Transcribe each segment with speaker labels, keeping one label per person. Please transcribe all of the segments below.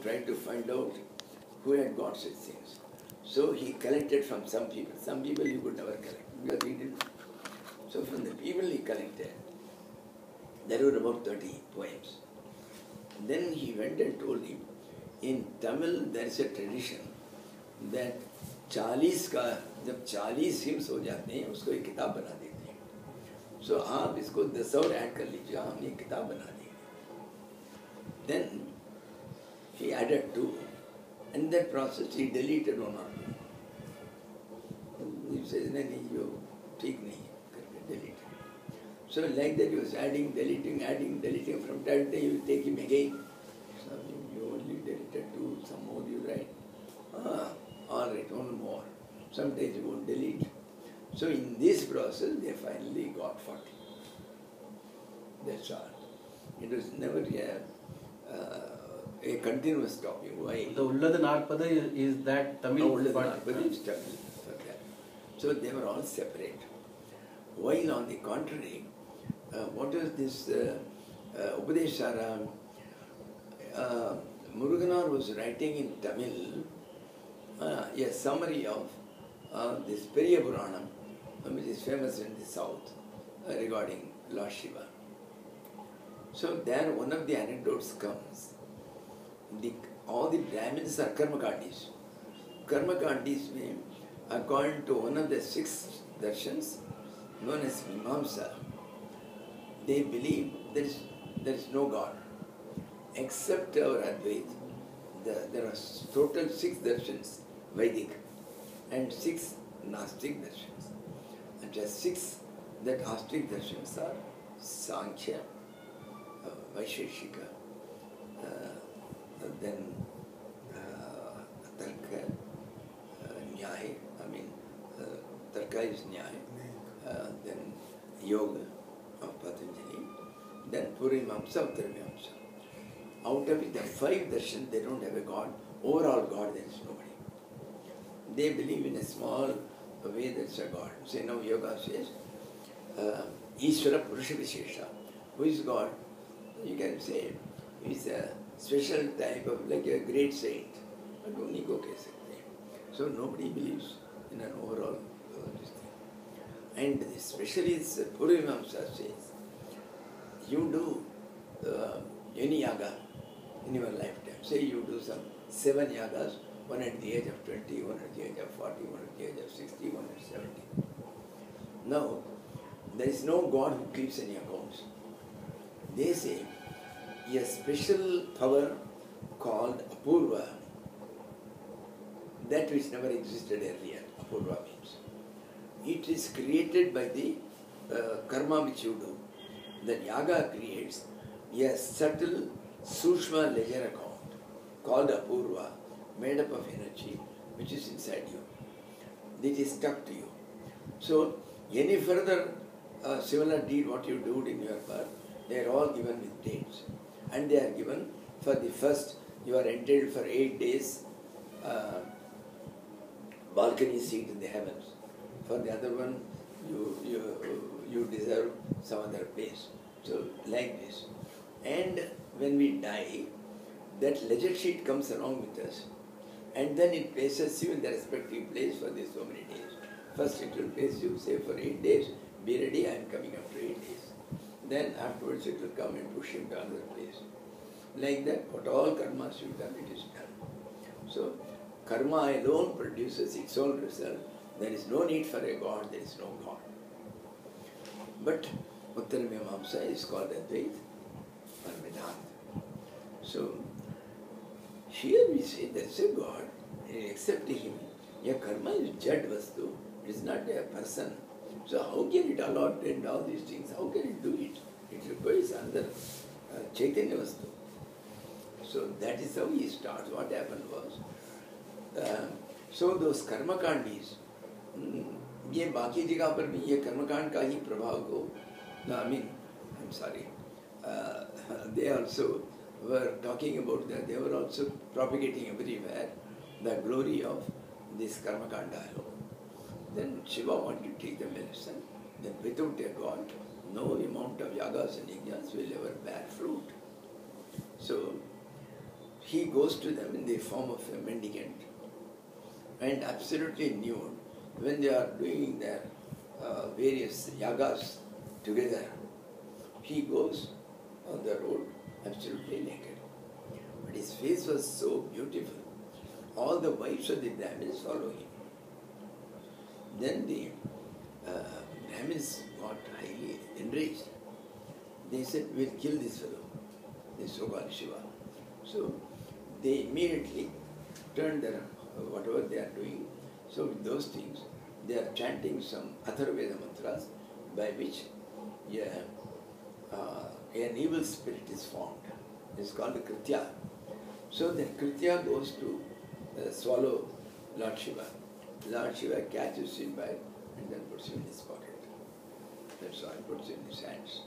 Speaker 1: tried to find out who had got such things. So he collected from some people. Some people he could never collect because he didn't. So from the people he collected, there were about 30 poems. Then he went and told him, in Tamil there is a tradition that 40 का जब 40 hymns हो जाते हैं उसको एक किताब बना देते हैं. So आप इसको 10 और ऐड कर लीजिए, हम ये किताब बना देंगे. Then he added 2. In that process he deleted 1 or 2. He says, नहीं यो ठीक नहीं है, करके delete. So like that he was adding, deleting, from time to time you take him again. So you only deleted 2, some more you write. All right, 1 more. Sometimes you won't delete. So in this process they finally got 40. That's all. It was never a continuous topic. Why?
Speaker 2: The Ullada Narpada is that Tamil?
Speaker 1: Ullada Narpada is Tamil for that. So they were all separate. While on the contrary, what was this Upadeshara? Muruganar was writing in Tamil a summary of this Periya Puranam, which is famous in the south regarding Lord Shiva. So there one of the anecdotes comes. All the Brahmins are Karmakandis. Karmakandis mean, according to one of the 6 darshans, known as Mimamsa, they believe there is no God. Except our Advaita, there are total 6 darshans, Vedic, and 6 Nastic darshans. And just 6 that Astic darshans are Sankhya, Vaisheshika, then Tarka, Nyaya, Tarka is Nyaya, then Yoga of Patanjali, then Purimamsa, Uttaramamsa. Out of it, the 5 darshan, they don't have a God. Overall God, there is nobody. They believe in a small way there's a God. Say now Yoga says, Ishvara Purusha Vishesha. Who is God? You can say he's a special type of like a great saint. But only go ke sakte. So nobody believes in an overall this thing. And especially Purimamsa says, you do any yaga in your lifetime. Say you do some 7 yagas, one at the age of 20, one at the age of 40, one at the age of 60, one at 70. Now, there is no God who keeps any accounts. They say a special power called Apurva, that which never existed earlier, Apurva means. It is created by the karma which you do. The yaga creates a subtle Sushma ledger account called Apurva, made up of energy, which is inside you. It is stuck to you. So, any further similar deed what you do in your birth, they are all given with dates. And they are given for the first, you are entitled for 8 days balcony seat in the heavens. For the other one, you deserve some other place. So, like this. And when we die, that ledger sheet comes along with us. And then it places you in the respective place for these so many days. First it will place you, say for 8 days, be ready, I am coming after 8 days. Then afterwards it will come and push him to another place. Like that, what all karmas you've done, it is done. So, karma alone produces its own result. There is no need for a God, there is no God. But Uttaramamsa is called Advaita or Vedanta. So, here we say there is a God, except him. Your karma is Jad Vastu, it is not a person. So how can it allot and all these things? How can it do it? It requires another Chaitanya Vastu. So that is how he starts. What happened was, so those Karmakandis, ये बाकी जगह पर भी ये कर्मकांड का ही प्रभाव को, I'm sorry, they also were talking about that, they were also propagating everywhere the glory of this Karmakanda alone. Then Shiva wanted to take the medicine, then without a God, no amount of yagas and yajnas will ever bear fruit. So he goes to them in the form of a mendicant and absolutely nude when they are doing their various yagas together. He goes on the road absolutely naked. But his face was so beautiful. All the wives of the Brahmins follow him. Then the Brahmins got highly enraged. They said, we'll kill this fellow, this so-called Shiva. So they immediately turned their, whatever they are doing. So with those things, they are chanting some Atharvaveda mantras by which an evil spirit is formed. It's called a Kritya. So then Kritya goes to swallow Lord Shiva. Lord Shiva catches him by and then puts him in his pocket. That's all, puts him in his hands.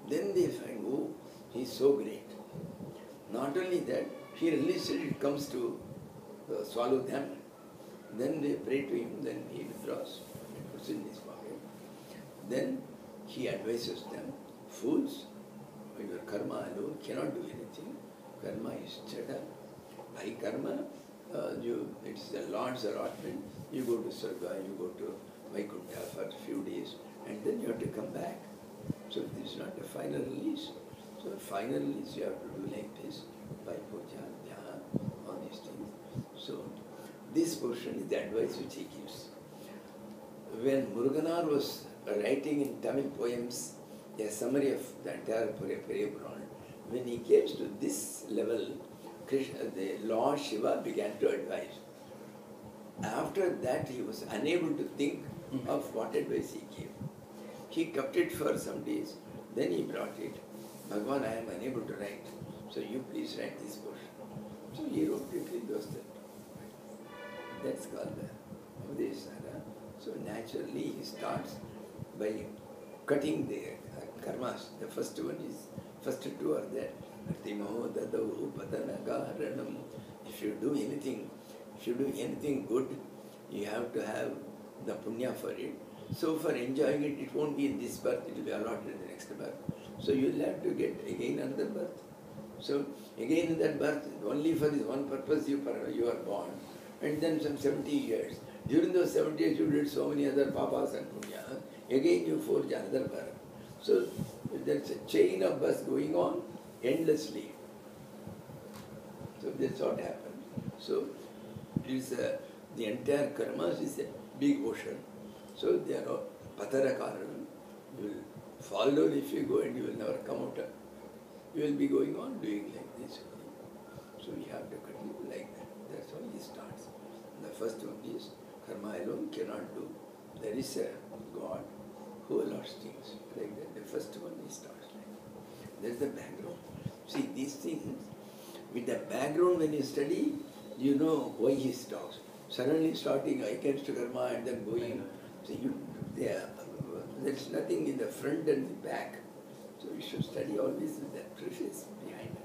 Speaker 1: Then they find, oh, he's so great. Not only that, he releases it, it comes to swallow them. Then they pray to him, then he withdraws and puts it in his pocket. Then he advises them, fools, your karma alone cannot do anything. Karma is cheta. By karma, it's the Lord's allotment. You go to Sarga, you go to Vaikuntha for a few days, and then you have to come back. So this is not a final release. So final release you have to do like this, by puja, dhyana, all these things. So this portion is the advice which he gives. When Muruganar was writing in Tamil poems a summary of the entire Periyapuran, when he came to this level, Krishna, the Lord Shiva began to advise. After that, he was unable to think of what advice he gave. He kept it for some days, then he brought it. Bhagavan, I am unable to write, so you please write this portion. So he wrote it in those terms. That's called the Udesara. So naturally he starts by cutting the karmas. The first one is, first two are there. If you do anything good, you have to have the punya for it. So for enjoying it, it won't be in this birth, it will be allotted in the next birth. So you will have to get again another birth. So again in that birth, only for this one purpose you are born. And then some 70 years. During those 70 years you did so many other papas and punya. Again you forge another birth. So there's a chain of births going on endlessly. So that's what happened. So the entire karmas is a big ocean. So there are patarakaran. You will fall down if you go and you will never come out. You will be going on doing like this. So you have to continue like that. That's how he starts. The first one is karma alone cannot do. There is a God who allows things like that. The first one he starts like that. That's the background. See, these things, with the background when you study, you know why he talks. Suddenly starting against karma and then going. So there's nothing in the front and the back. So you should study always with that preface behind it.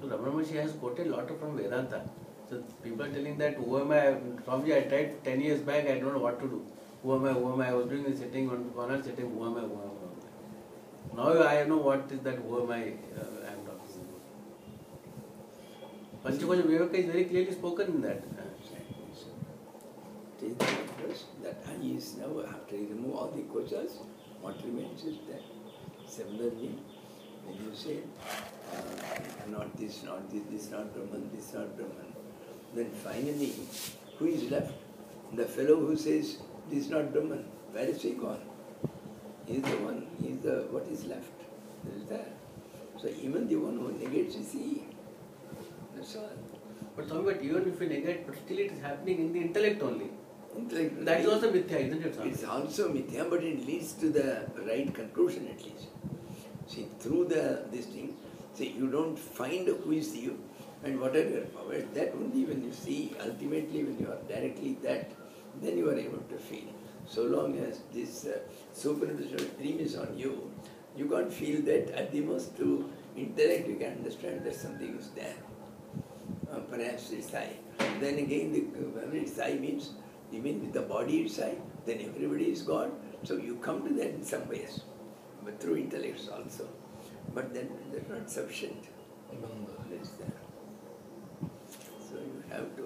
Speaker 2: So Ramana Maharshi has quoted a lot from Vedanta. So people are telling that, who am I? Swamiji, I tried 10 years back, I don't know what to do. Who am I? I was doing the sitting on corner sitting, who am I? Now I know what is that, who am I am talking about. Panchakosh Viveka is very clearly spoken in that.
Speaker 1: That he is now, after he remove all the kochas, what remains is that. Similarly, when you say, not this, this not Brahman, this not Brahman, then finally, who is left? The fellow who says, this is not Brahman, where is he gone? He is the one, he is the, what is left? There is that. So even the one who negates is he. That's all.
Speaker 2: But even if we negate, but still it is happening in the intellect only.
Speaker 1: Intellect.
Speaker 2: That is also mithya, isn't it?
Speaker 1: It's also mithya, but it leads to the right conclusion at least. See, through this thing, see, you don't find who is you and what are your powers. That only when you see, ultimately when you are directly that, then you are able to feel. So long as this supernatural dream is on you, you can't feel that. At the most through intellect you can understand that something is there. Perhaps it's I. Then again, when it's I means, even with the body it's I, then everybody is God. So you come to that in some ways, but through intellects also. but then that's not sufficient.
Speaker 3: बंदर
Speaker 1: That's there. So you have to.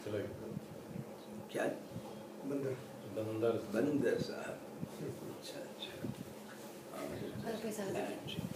Speaker 3: चलो
Speaker 1: क्या
Speaker 3: बंदर
Speaker 1: बंदर साहब अच्छा अच्छा
Speaker 4: और कैसा?